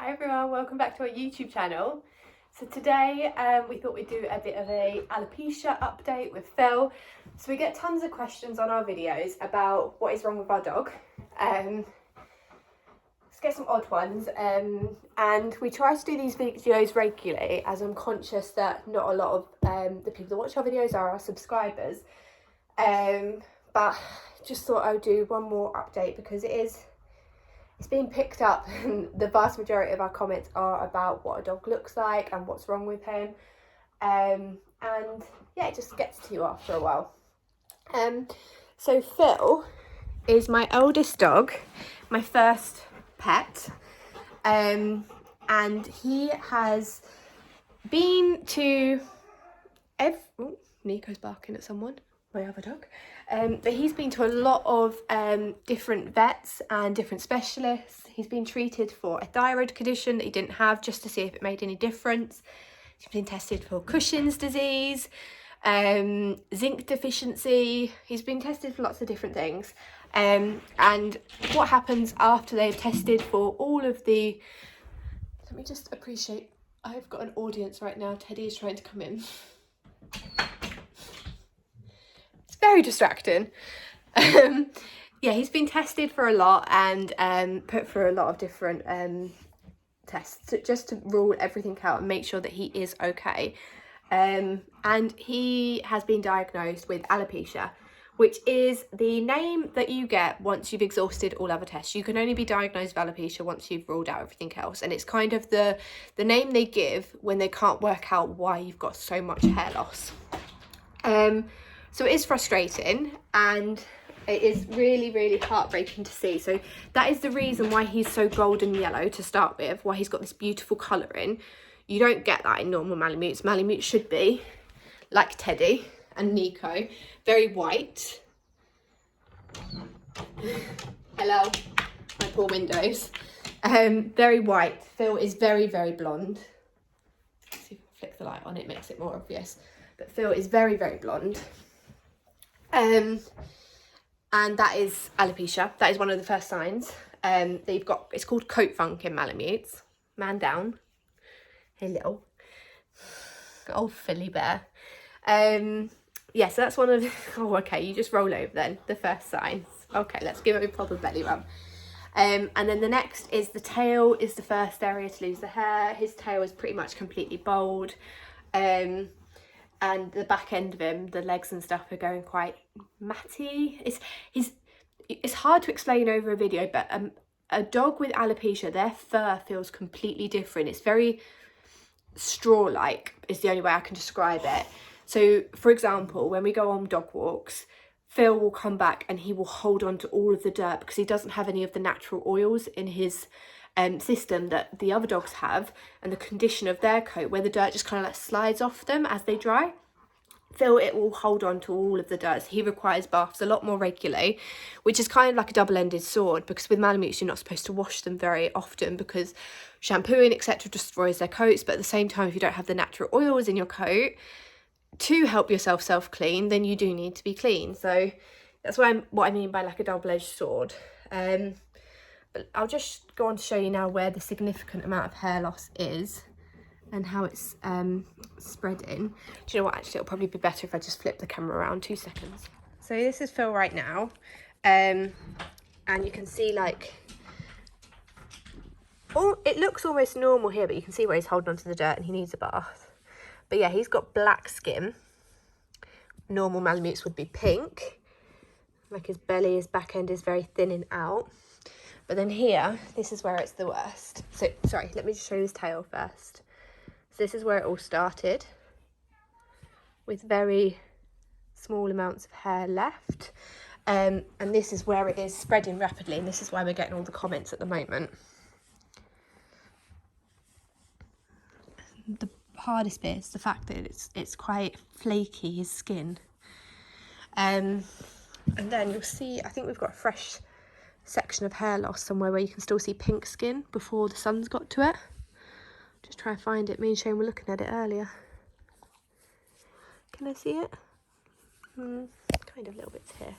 Hi everyone, welcome back to our YouTube channel. So today we thought we'd do a bit of a alopecia update with Phil. So we get tons of questions on our videos about what is wrong with our dog. Let's get some odd ones, and we try to do these videos regularly as I'm conscious that not a lot of the people that watch our videos are our subscribers. But just thought I would do one more update because it's been picked up and the vast majority of our comments are about what a dog looks like and what's wrong with him. And yeah, it just gets to you after a while. So Phil is my oldest dog, my first pet. And he has been to Nico's barking at someone, my other dog. But he's been to a lot of different vets and different specialists. He's been treated for a thyroid condition that he didn't have, just to see if it made any difference. He's been tested for Cushing's disease, zinc deficiency. He's been tested for lots of different things. And what happens after they've tested for all of the... Let me just appreciate, I've got an audience right now. Teddy is trying to come in. Very distracting. Yeah, he's been tested for a lot and put through a lot of different tests just to rule everything out and make sure that he is okay. And he has been diagnosed with alopecia, which is the name that you get once you've exhausted all other tests. You can only be diagnosed with alopecia once you've ruled out everything else, and it's kind of the name they give when they can't work out why you've got so much hair loss. So it is frustrating and it is really, really heartbreaking to see. So that is the reason why he's so golden yellow to start with, why he's got this beautiful colouring. You don't get that in normal Malamutes. Malamutes should be, like Teddy and Nico, very white. Hello, my poor windows. Very white. Phil is very, very blonde. Let's see if I flick the light on, it makes it more obvious. But Phil is very, very blonde. And that is alopecia. That is one of the first signs. They've got, it's called coat funk in Malamutes. Man down. Hey little. Old Philly bear. Yeah, so that's one of, oh okay, you just roll over then, the first signs. Okay, let's give it a proper belly rub. And then the next is the tail is the first area to lose the hair. His tail is pretty much completely bald. And the back end of him, the legs and stuff are going quite matty. It's hard to explain over a video, but a dog with alopecia, their fur feels completely different. It's very straw-like is the only way I can describe it. So, for example, when we go on dog walks, Phil will come back and he will hold on to all of the dirt because he doesn't have any of the natural oils in his system that the other dogs have, and the condition of their coat where the dirt just kind of like slides off them as they dry. Phil, it will hold on to all of the dirt. So he requires baths a lot more regularly, which is kind of like a double-ended sword, because with Malamutes you're not supposed to wash them very often because shampooing etc destroys their coats. But at the same time, if you don't have the natural oils in your coat to help yourself self-clean, then you do need to be clean. So that's what I mean by like a double-edged sword. But I'll just go on to show you now where the significant amount of hair loss is and how it's spreading. Do you know what, actually it'll probably be better if I just flip the camera around 2 seconds. So this is Phil right now, and you can see like, oh, it looks almost normal here, but you can see where he's holding onto the dirt and he needs a bath. But yeah, he's got black skin. Normal Malamutes would be pink. Like his belly, his back end is very thinning out. But then here, this is where it's the worst. So, sorry, let me just show you his tail first. So this is where it all started, with very small amounts of hair left. And this is where it is spreading rapidly, and this is why we're getting all the comments at the moment. The hardest bit is the fact that it's quite flaky, his skin. And then you'll see, I think we've got a fresh section of hair loss somewhere where you can still see pink skin before the sun's got to it. Just try and find it. Me and Shane were looking at it earlier. Can I see it? Kind of little bits here.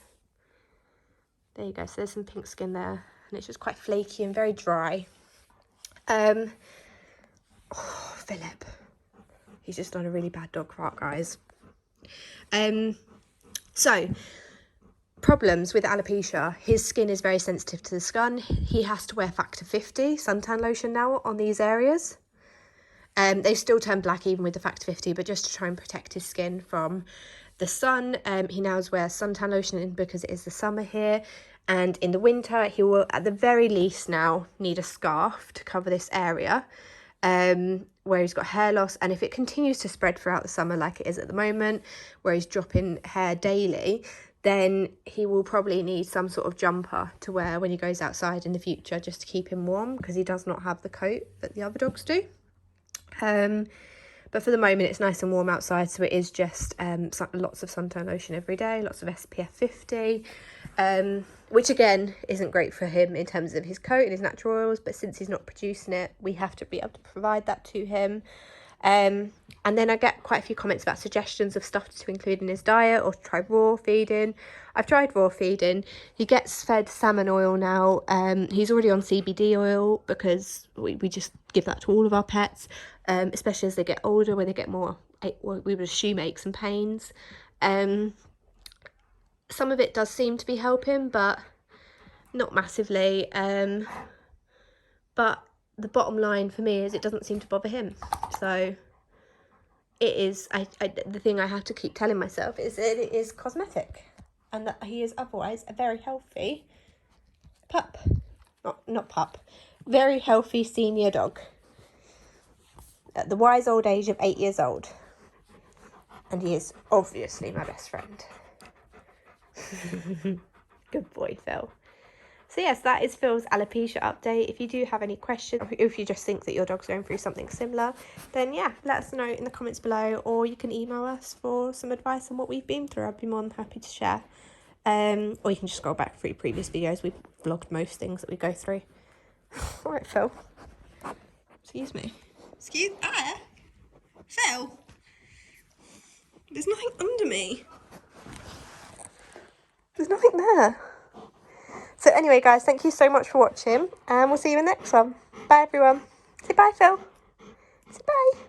There you go. So there's some pink skin there, and it's just quite flaky and very dry. Oh, Philip. He's just done a really bad dog fart, guys. So, problems with alopecia. His skin is very sensitive to the sun. He has to wear factor 50 suntan lotion now on these areas. They still turn black even with the factor 50, but just to try and protect his skin from the sun, he now wears suntan lotion because it is the summer here. And in the winter, he will at the very least now need a scarf to cover this area, where he's got hair loss. And if it continues to spread throughout the summer like it is at the moment, where he's dropping hair daily, then he will probably need some sort of jumper to wear when he goes outside in the future, just to keep him warm, because he does not have the coat that the other dogs do. But for the moment it's nice and warm outside, so it is just lots of suntan lotion every day, lots of SPF 50, which again isn't great for him in terms of his coat and his natural oils, but since he's not producing it, we have to be able to provide that to him. And then I get quite a few comments about suggestions of stuff to include in his diet, or to try raw feeding. I've tried raw feeding. He gets fed salmon oil now. He's already on CBD oil because we just give that to all of our pets, especially as they get older, where they get more, we would assume, aches and pains. Some of it does seem to be helping, but not massively. But the bottom line for me is it doesn't seem to bother him. So it is, the thing I have to keep telling myself is that it is cosmetic, and that he is otherwise a very healthy pup. Not pup. Very healthy senior dog. At the wise old age of 8 years old. And he is obviously my best friend. Good boy, Phil. So yes, that is Phil's alopecia update. If you do have any questions, or if you just think that your dog's going through something similar, then yeah, let us know in the comments below, or you can email us for some advice on what we've been through. I'd be more than happy to share. Or you can just scroll back through previous videos. We've vlogged most things that we go through. All right, Phil. Excuse me. Phil. There's nothing under me. There's nothing there. So anyway, guys, thank you so much for watching, and we'll see you in the next one. Bye, everyone. Say bye, Phil. Say bye.